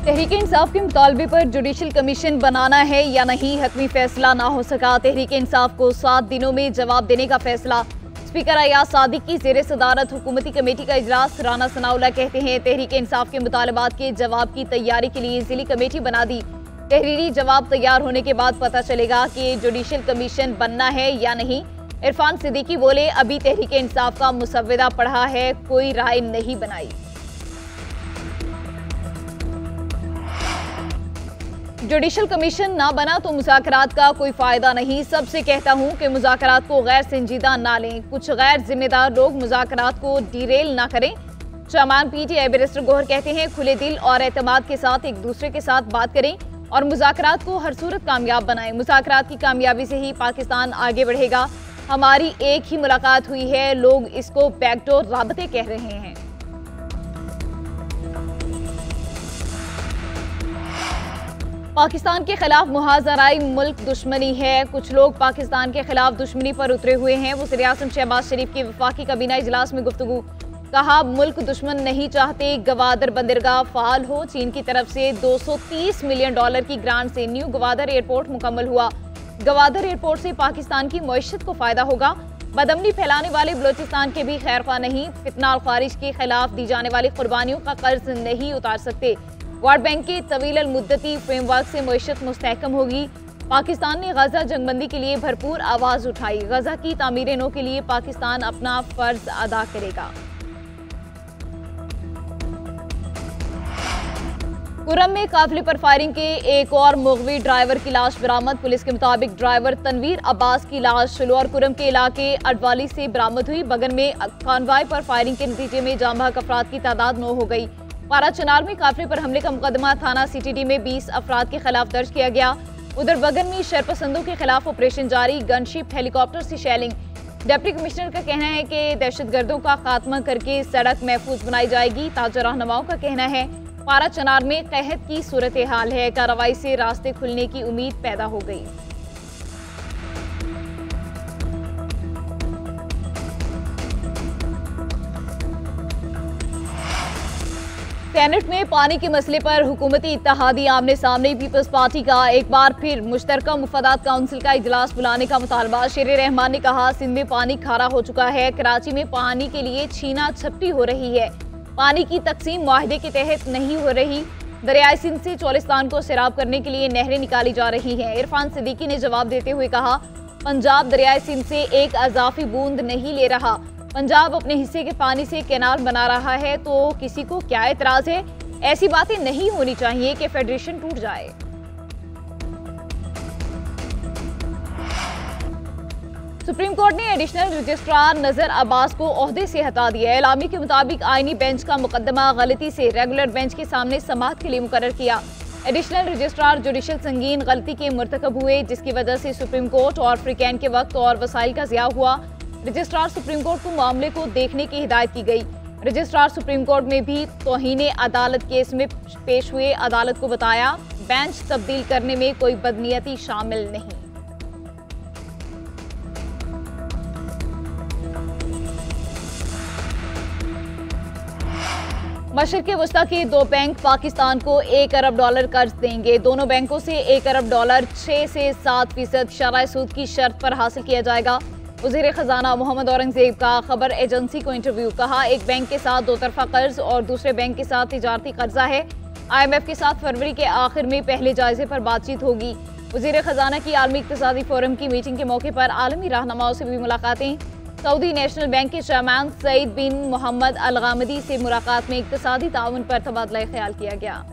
तहरीक इंसाफ के मुतालबे पर judicial commission बनाना है या नहीं, हतमी फैसला ना हो सका। तहरीक इंसाफ को 7 दिनों में जवाब देने का फैसला। स्पीकर अयाज सादिक की जेर सदारत हुकूमती कमेटी का इजलास। राना सनाउल्लाह कहते हैं तहरीक इंसाफ के मुतालबात के जवाब की तैयारी के लिए जिली कमेटी बना दी। तहरीरी जवाब तैयार होने के बाद पता चलेगा कि जुडिशल कमीशन बनना है या नहीं। इरफान सिद्दीकी बोले, अभी तहरीक इंसाफ का मुसव्वदा पढ़ा है, कोई राय नहीं बनाई। जुडिशल कमीशन ना बना तो मुज़ाकरात का कोई फायदा नहीं। सबसे कहता हूं कि मुज़ाकरात को गैर संजीदा ना लें। कुछ गैर जिम्मेदार लोग मुज़ाकरात को डिरेल ना करें। चेयरमैन पीटीआई बैरिस्टर गौहर कहते हैं खुले दिल और एतमाद के साथ एक दूसरे के साथ बात करें और मुज़ाकरात को हर सूरत कामयाब बनाएं। मुज़ाकरात की कामयाबी से ही पाकिस्तान आगे बढ़ेगा। हमारी एक ही मुलाकात हुई है, लोग इसको बैकडोर राबते कह रहे हैं। पाकिस्तान के खिलाफ मुहाजराई मुल्क दुश्मनी है। कुछ लोग पाकिस्तान के खिलाफ दुश्मनी पर उतरे हुए हैं। वज़ीर-ए-आज़म शहबाज शरीफ की वफाकी काबीना इजलास में गुफ्तगू। कहा, मुल्क दुश्मन नहीं चाहते गवादर बंदरगाह फाल हो। चीन की तरफ से $230 मिलियन की ग्रांट से न्यू गवादर एयरपोर्ट मुकम्मल हुआ। गवादर एयरपोर्ट से पाकिस्तान की मईशत को फायदा होगा। बदअमनी फैलाने वाले बलोचिस्तान के भी खैरख्वाह नहीं। फितना और खारिज के खिलाफ दी जाने वाली कुर्बानियों का कर्ज नहीं उतार सकते। वर्ल्ड बैंक के तवील मुद्दती फ्रेमवर्क से मईशत मुस्तहकम होगी। पाकिस्तान ने गजा जंगबंदी के लिए भरपूर आवाज उठाई। गजा की तामीर नो के लिए पाकिस्तान अपना फर्ज अदा करेगा। कुरम में काफिले पर फायरिंग के एक और मुगवी ड्राइवर की लाश बरामद। पुलिस के मुताबिक ड्राइवर तनवीर अब्बास की लाश शलौर कुरम के इलाके अडवाली से बरामद हुई। बगन में कॉन्वॉय पर फायरिंग के नतीजे में जाम बहक अफराद की तादाद 9 हो गई। पारा चनार में काफिले पर हमले का मुकदमा थाना सीटीडी में 20 अफराद के खिलाफ दर्ज किया गया। उधर बगन में शरपसंदों के खिलाफ ऑपरेशन जारी। गनशिप हेलीकॉप्टर से शेलिंग। डिप्टी कमिश्नर का कहना है कि दहशतगर्दों का खात्मा करके सड़क महफूज बनाई जाएगी। ताजा रहनुमाओं का कहना है पारा चनार में कहत की सूरत हाल है। कार्रवाई से रास्ते खुलने की उम्मीद पैदा हो गई। सेनेट में पानी के मसले पर हुकूमती इत्तेहादी आमने सामने। पीपल्स पार्टी का एक बार फिर मुश्तरका मुफादात काउंसिल का इजलास बुलाने का मुतालबा। शेर रहमान ने कहा, सिंध में पानी खारा हो चुका है। कराची में पानी के लिए छीना झपटी हो रही है। पानी की तकसीम मुआहदे के तहत नहीं हो रही। दरियाई सिंध से चौलिस्तान को सैराब करने के लिए नहरें निकाली जा रही हैं। इरफान सिद्दीकी ने जवाब देते हुए कहा, पंजाब दरियाई सिंध से एक अजाफी बूंद नहीं ले रहा। पंजाब अपने हिस्से के पानी से कैनाल बना रहा है, तो किसी को क्या एतराज है। ऐसी बातें नहीं होनी चाहिए कि फेडरेशन टूट जाए। सुप्रीम कोर्ट ने एडिशनल रजिस्ट्रार नजर अब्बास को ओहदे से हटा दिया। एलामी के मुताबिक आईनी बेंच का मुकदमा गलती से रेगुलर बेंच के सामने समाअत के लिए मुकर्रर किया। एडिशनल रजिस्ट्रार जुडिशल संगीन गलती के मुर्तकब हुए, जिसकी वजह से सुप्रीम कोर्ट और फ्रीकैन के वक्त और वसाइल का ज़िया हुआ। रजिस्ट्रार सुप्रीम कोर्ट को मामले को देखने की हिदायत की गई। रजिस्ट्रार सुप्रीम कोर्ट में भी तौहीन अदालत केस में पेश हुए। अदालत को बताया बेंच तब्दील करने में कोई बदनीयती शामिल नहीं। मशरिक़ वस्ता के 2 बैंक पाकिस्तान को $1 अरब कर्ज देंगे। दोनों बैंकों से $1 अरब 6 से 7% शरह सूद की शर्त पर हासिल किया जाएगा। वज़ीर ख़जाना मोहम्मद औरंगज़ेब का खबर एजेंसी को इंटरव्यू। कहा, एक बैंक के साथ 2 तरफ़ा कर्ज और दूसरे बैंक के साथ तिजारती कर्जा है। IMF के साथ फरवरी के आखिर में पहले जायजे पर बातचीत होगी। वज़ीर ख़जाना की आलमी इक़्तिसादी फोरम की मीटिंग के मौके पर आलमी रहनुमाओं से भी मुलाकातें। सऊदी नेशनल बैंक के चेयरमैन सईद बिन मोहम्मद अल गामदी से मुलाकात में इक़्तिसादी ताउन पर तबादला ख्याल किया गया।